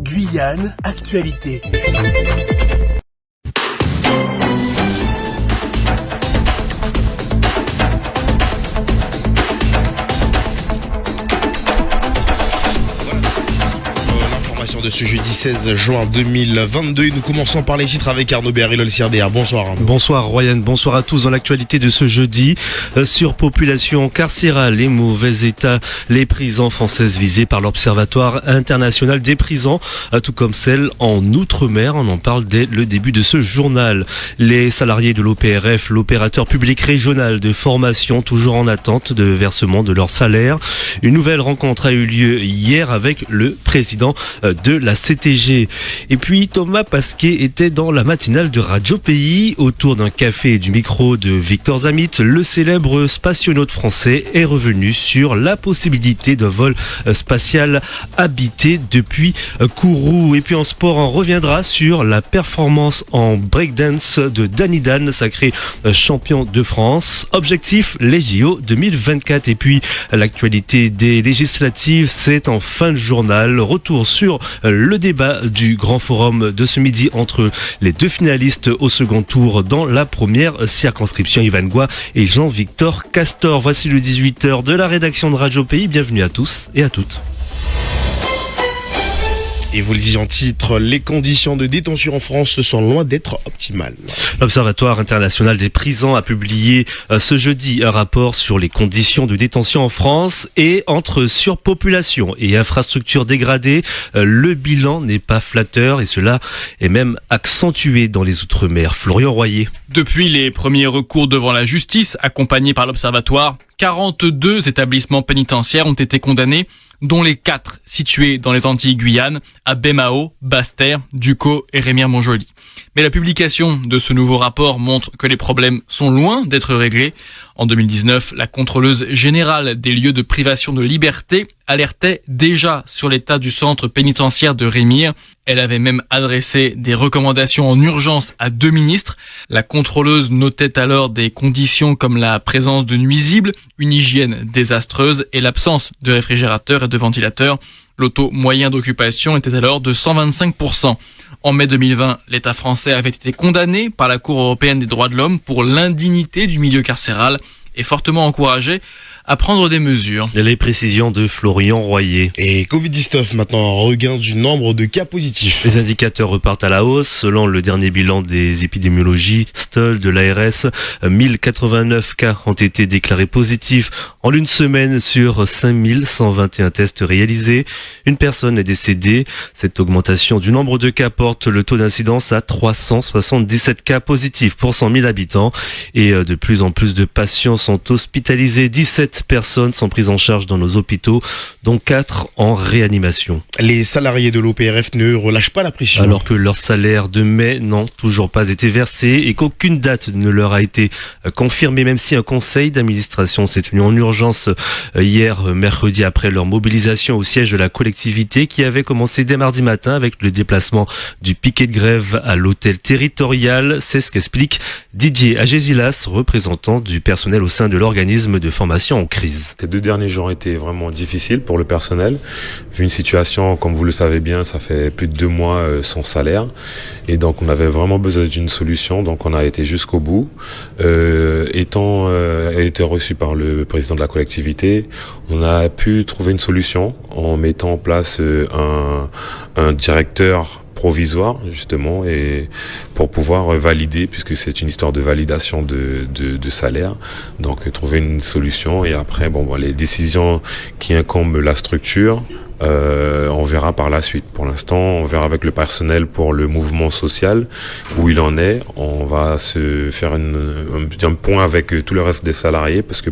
Guyane, actualité. De ce jeudi 16 juin 2022. Nous commençons par les titres avec Arnaud Berry, CRDR. Bonsoir Arnaud. Bonsoir Royan, bonsoir à tous. Dans l'actualité de ce jeudi, surpopulation carcérale et mauvais état, les prisons françaises visées par l'Observatoire international des prisons, tout comme celles en Outre-mer. On en parle dès le début de ce journal. Les salariés de l'OPRF, l'opérateur public régional de formation, toujours en attente de versement de leur salaire. Une nouvelle rencontre a eu lieu hier avec le président de la CTG. Et puis Thomas Pasquet était dans la matinale de Radio Pays autour d'un café et du micro de Victor Zamit. Le célèbre spationaute français est revenu sur la possibilité d'un vol spatial habité depuis Kourou. Et puis en sport, on reviendra sur la performance en breakdance de Danny Dan, sacré champion de France. Objectif, les JO 2024. Et puis l'actualité des législatives, c'est en fin de journal. Retour sur le débat du grand forum de ce midi entre les deux finalistes au second tour dans la première circonscription, Yvan Goua et Jean-Victor Castor. Voici le 18h de la rédaction de Radio Pays. Bienvenue à tous et à toutes. Et vous le disiez en titre, les conditions de détention en France sont loin d'être optimales. L'Observatoire international des prisons a publié ce jeudi un rapport sur les conditions de détention en France et entre surpopulation et infrastructures dégradées, le bilan n'est pas flatteur et cela est même accentué dans les Outre-mer. Florian Royer. Depuis les premiers recours devant la justice, accompagnés par l'Observatoire, 42 établissements pénitentiaires ont été condamnés, dont les 4 situés dans les Antilles-Guyane, à Baie-Mahault, Basse-Terre, Ducos et Remire-Montjoly. Mais la publication de ce nouveau rapport montre que les problèmes sont loin d'être réglés. En 2019, la contrôleuse générale des lieux de privation de liberté alertait déjà sur l'état du centre pénitentiaire de Remire. Elle avait même adressé des recommandations en urgence à 2 ministres. La contrôleuse notait alors des conditions comme la présence de nuisibles, une hygiène désastreuse et l'absence de réfrigérateurs et de ventilateurs. Le taux moyen d'occupation était alors de 125%. En mai 2020, l'État français avait été condamné par la Cour européenne des droits de l'homme pour l'indignité du milieu carcéral et fortement encouragé à prendre des mesures. Les précisions de Florian Royer. Et Covid-19 maintenant, un regain du nombre de cas positifs. Les indicateurs repartent à la hausse. Selon le dernier bilan des épidémiologistes de l'ARS, 1089 cas ont été déclarés positifs en une semaine sur 5121 tests réalisés. Une personne est décédée. Cette augmentation du nombre de cas porte le taux d'incidence à 377 cas positifs pour 100 000 habitants. Et de plus en plus de patients sont hospitalisés. 17 personnes sont prises en charge dans nos hôpitaux, dont 4 en réanimation. Les salariés de l'OPRF ne relâchent pas la pression. Alors que leur salaire de mai n'ont toujours pas été versé et qu'aucune date ne leur a été confirmée, même si un conseil d'administration s'est tenu en urgence hier, mercredi, après leur mobilisation au siège de la collectivité qui avait commencé dès mardi matin avec le déplacement du piquet de grève à l'hôtel territorial. C'est ce qu'explique Didier Agésilas, représentant du personnel au sein de l'organisme de formation en crise. Ces 2 derniers jours ont été vraiment difficiles pour le personnel, vu une situation, comme vous le savez bien, ça fait plus de 2 mois sans salaire, et donc on avait vraiment besoin d'une solution, donc on a été jusqu'au bout. Étant été reçu par le président de la collectivité, on a pu trouver une solution en mettant en place un directeur provisoire justement, et pour pouvoir valider, puisque c'est une histoire de validation de salaire, donc trouver une solution. Et après les décisions qui incombent la structure, on verra par la suite. Pour l'instant, on verra avec le personnel pour le mouvement social où il en est. On va se faire un point avec tout le reste des salariés, parce que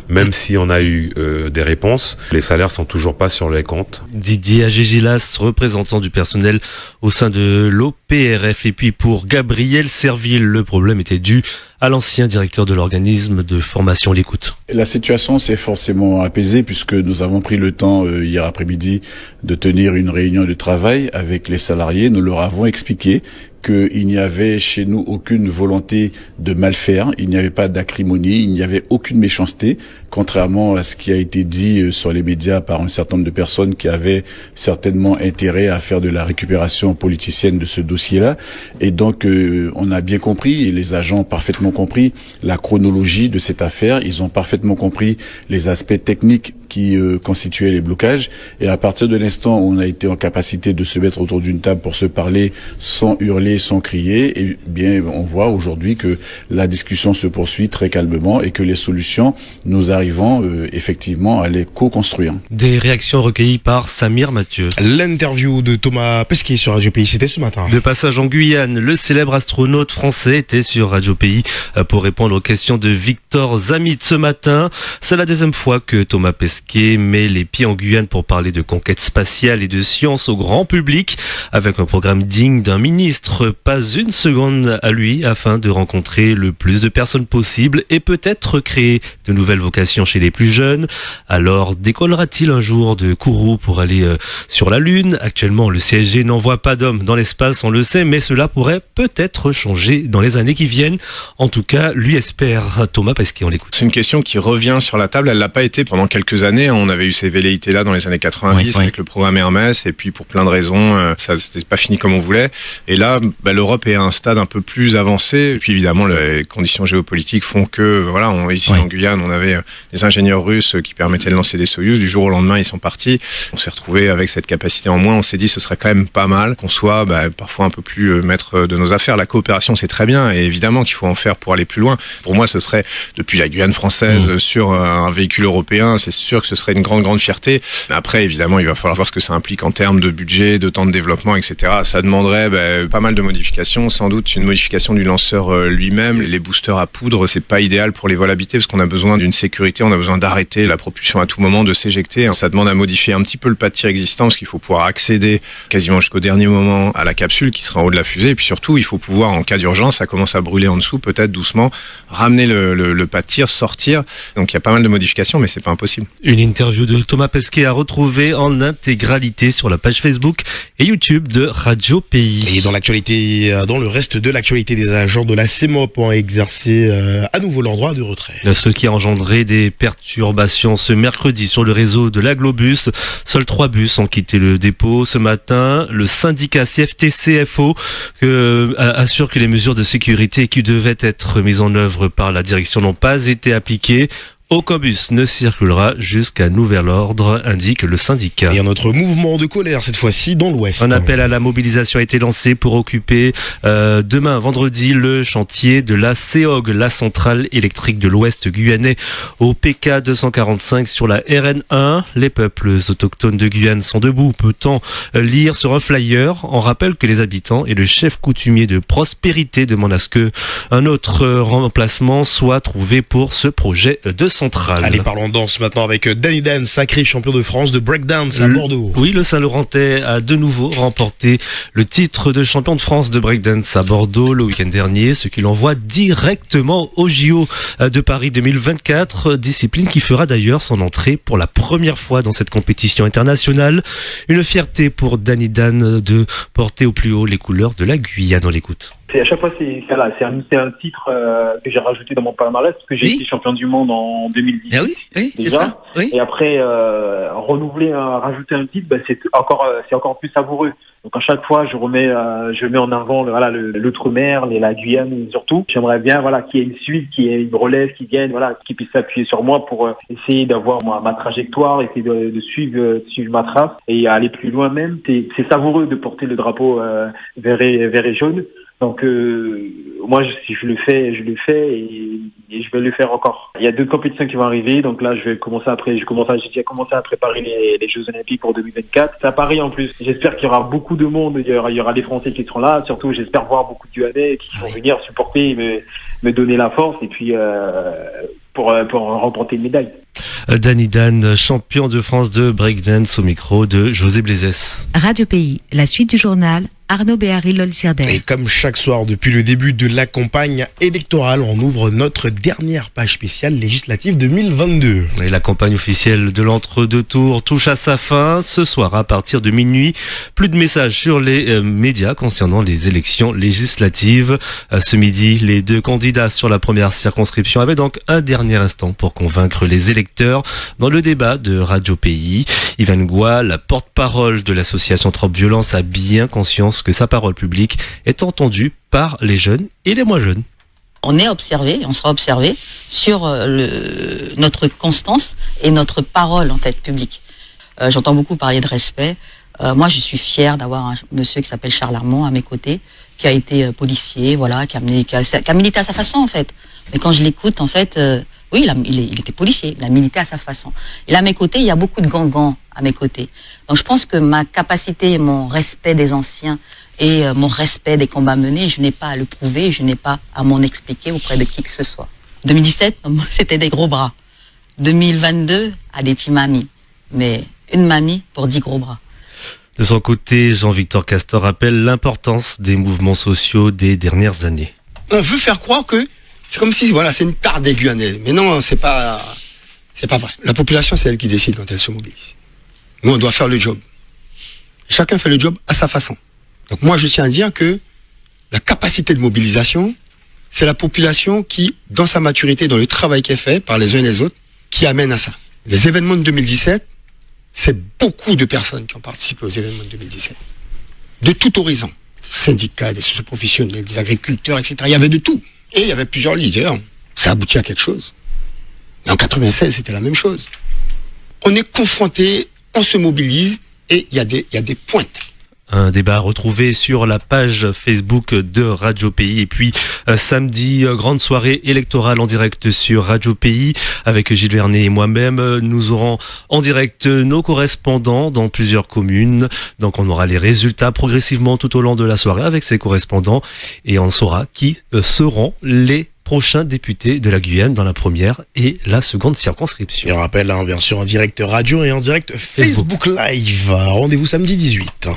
même si on a eu des réponses, les salaires sont toujours pas sur les comptes. Didier Agégilas, représentant du personnel au sein de l'OPRF. Et puis pour Gabriel Serville, le problème était dû à l'ancien directeur de l'organisme de formation. L'écoute. La situation s'est forcément apaisée puisque nous avons pris le temps hier après-midi de tenir une réunion de travail avec les salariés. Nous leur avons expliqué qu'il n'y avait chez nous aucune volonté de mal faire, il n'y avait pas d'acrimonie, il n'y avait aucune méchanceté, contrairement à ce qui a été dit sur les médias par un certain nombre de personnes qui avaient certainement intérêt à faire de la récupération politicienne de ce dossier-là. Et donc, on a bien compris, et les agents ont parfaitement compris la chronologie de cette affaire, ils ont parfaitement compris les aspects techniques qui constituaient les blocages. Et à partir de l'instant où on a été en capacité de se mettre autour d'une table pour se parler sans hurler, sans crier, eh bien, on voit aujourd'hui que la discussion se poursuit très calmement et que les solutions, nous arrivons effectivement à les co-construire. Des réactions recueillies par Samir Mathieu. L'interview de Thomas Pesquet sur Radio Pays, c'était ce matin. De passage en Guyane, le célèbre astronaute français était sur Radio Pays pour répondre aux questions de Victor Zamit ce matin. C'est la deuxième fois que Thomas Pesquet met les pieds en Guyane pour parler de conquête spatiale et de science au grand public, avec un programme digne d'un ministre. Pas une seconde à lui afin de rencontrer le plus de personnes possible et peut-être créer de nouvelles vocations chez les plus jeunes. Alors décollera-t-il un jour de Kourou pour aller sur la Lune? Actuellement, le CSG n'envoie pas d'hommes dans l'espace, on le sait, mais cela pourrait peut-être changer dans les années qui viennent. En tout cas, lui espère. Thomas Pesquet, on l'écoute. C'est une question qui revient sur la table. Elle l'a pas été pendant quelques années. On avait eu ces velléités-là dans les années 90 avec le programme Hermès, et puis pour plein de raisons, ça c'était pas fini comme on voulait. Et là, l'Europe est à un stade un peu plus avancé. Et puis évidemment, les conditions géopolitiques font que, voilà, ici en Guyane, on avait des ingénieurs russes qui permettaient de lancer des Soyouz. Du jour au lendemain, ils sont partis. On s'est retrouvé avec cette capacité en moins. On s'est dit, ce serait quand même pas mal qu'on soit parfois un peu plus maître de nos affaires. La coopération, c'est très bien, et évidemment qu'il faut en faire pour aller plus loin. Pour moi, ce serait depuis la Guyane française sur un véhicule européen, c'est sûr que ce serait une grande fierté. Après, évidemment, il va falloir voir ce que ça implique en termes de budget, de temps de développement, etc. Ça demanderait pas mal de modifications, sans doute une modification du lanceur lui-même. Les boosters à poudre, c'est pas idéal pour les vols habités parce qu'on a besoin d'une sécurité, on a besoin d'arrêter la propulsion à tout moment, de s'éjecter. Ça demande à modifier un petit peu le pas de tir existant parce qu'il faut pouvoir accéder quasiment jusqu'au dernier moment à la capsule qui sera en haut de la fusée. Et puis surtout, il faut pouvoir, en cas d'urgence, ça commence à brûler en dessous, peut-être doucement, ramener le pas de tir, sortir. Donc il y a pas mal de modifications, mais c'est pas impossible. Une interview de Thomas Pesquet à retrouver en intégralité sur la page Facebook et YouTube de Radio Pays. Et dans l'actualité, dans le reste de l'actualité, des agents de la CEMOP ont exercé à nouveau leur droit de retrait. Ce qui a engendré des perturbations ce mercredi sur le réseau de l'Aglobus. Seuls 3 bus ont quitté le dépôt ce matin. Le syndicat CFTC-FO assure que les mesures de sécurité qui devaient être mises en œuvre par la direction n'ont pas été appliquées. Aucun bus ne circulera jusqu'à nouvel ordre, indique le syndicat. Et un autre mouvement de colère, cette fois-ci dans l'Ouest. Un appel à la mobilisation a été lancé pour occuper demain, vendredi, le chantier de la CEOG, la centrale électrique de l'Ouest guyanais, au PK 245 sur la RN1. Les peuples autochtones de Guyane sont debout, peut-on lire sur un flyer. On rappelle que les habitants et le chef coutumier de Prospérité demandent à ce que un autre remplacement soit trouvé pour ce projet de centrale. Allez, parlons danse maintenant avec Danny Dan, sacré champion de France de breakdance à Bordeaux. Oui, le Saint-Laurentais a de nouveau remporté le titre de champion de France de breakdance à Bordeaux le week-end dernier, ce qui l'envoie directement au JO de Paris 2024, discipline qui fera d'ailleurs son entrée pour la première fois dans cette compétition internationale. Une fierté pour Danny Dan de porter au plus haut les couleurs de la Guyane. On l'écoute. À chaque fois, c'est un titre que j'ai rajouté dans mon palmarès parce que j'ai été champion du monde en 2010. Ah oui, c'est ça. Oui. Et après, rajouter un titre, c'est encore plus savoureux. Donc à chaque fois, je mets en avant l'outre-mer, la Guyane surtout. J'aimerais bien qu'il y ait une suite, qu'il y ait une relève qui vienne, qui puisse s'appuyer sur moi pour essayer d'avoir ma trajectoire, essayer de suivre ma trace et aller plus loin même. C'est savoureux de porter le drapeau vert et jaune. Donc moi, si je le fais et je vais le faire encore. Il y a 2 compétitions qui vont arriver, donc là j'ai déjà commencé à préparer les Jeux Olympiques pour 2024. C'est à Paris en plus. J'espère qu'il y aura beaucoup de monde. Il y aura des Français qui seront là. Surtout, j'espère voir beaucoup de Guyanais qui vont venir supporter, me donner la force et puis pour remporter une médaille. Danny Dan, champion de France de breakdance au micro de José Blaisès. Radio Pays, la suite du journal Arnaud Béhari, Lol-Sirdel. Et comme chaque soir depuis le début de la campagne électorale, on ouvre notre dernière page spéciale législative 2022. Et la campagne officielle de l'entre-deux tours touche à sa fin. Ce soir, à partir de minuit, plus de messages sur les médias concernant les élections législatives. Ce midi, les deux candidats sur la première circonscription avaient donc un dernier instant pour convaincre les électeurs dans le débat de Radio Pays. Yvan Ngoua, la porte-parole de l'association Trop Violence, a bien conscience que sa parole publique est entendue par les jeunes et les moins jeunes. On est observé, on sera observé sur notre constance et notre parole en fait publique. J'entends beaucoup parler de respect. Moi, je suis fière d'avoir un monsieur qui s'appelle Charles Armand à mes côtés, qui a été policier, voilà, qui a milité à sa façon en fait. Mais quand je l'écoute, en fait, oui, il était policier, il a milité à sa façon. Et là, à mes côtés, il y a beaucoup de gangans à mes côtés. Donc, je pense que ma capacité, mon respect des anciens et mon respect des combats menés, je n'ai pas à le prouver, je n'ai pas à m'en expliquer auprès de qui que ce soit. 2017, c'était des gros bras. 2022, à des petits mamies. Mais une mamie pour 10 gros bras. De son côté, Jean-Victor Castor rappelle l'importance des mouvements sociaux des dernières années. On veut faire croire que c'est comme si, voilà, c'est une tare des Guyanais. Mais non, c'est pas vrai. La population, c'est elle qui décide quand elle se mobilise. Nous, on doit faire le job. Chacun fait le job à sa façon. Donc moi, je tiens à dire que la capacité de mobilisation, c'est la population qui, dans sa maturité, dans le travail qui est fait par les uns et les autres, qui amène à ça. Les événements de 2017, c'est beaucoup de personnes qui ont participé aux événements de 2017. De tout horizon. Des syndicats, des socioprofessionnels, des agriculteurs, etc. Il y avait de tout. Et il y avait plusieurs leaders. Ça aboutit à quelque chose. Et en 96, c'était la même chose. On est confronté, on se mobilise et il y a des pointes. Un débat retrouvé sur la page Facebook de Radio Pays. Et puis samedi, grande soirée électorale en direct sur Radio Pays avec Gilles Vernet et moi-même. Nous aurons en direct nos correspondants dans plusieurs communes. Donc on aura les résultats progressivement tout au long de la soirée avec ces correspondants et on saura qui seront les prochains députés de la Guyane dans la première et la seconde circonscription. Et on rappelle, bien sûr, en direct radio et en direct Facebook Live. Rendez-vous samedi 18.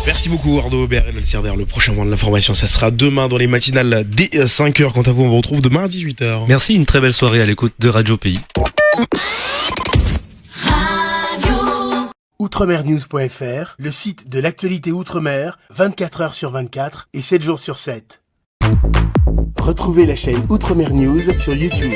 Merci beaucoup Arnaud Béhari, le prochain moment de l'information, ça sera demain dans les matinales dès 5h. Quant à vous, on vous retrouve demain à 18h. Merci, une très belle soirée à l'écoute de Radio Pays. Outremernews.fr, le site de l'actualité Outre-mer, 24h sur 24 et 7 jours sur 7. Retrouvez la chaîne Outremer News sur YouTube.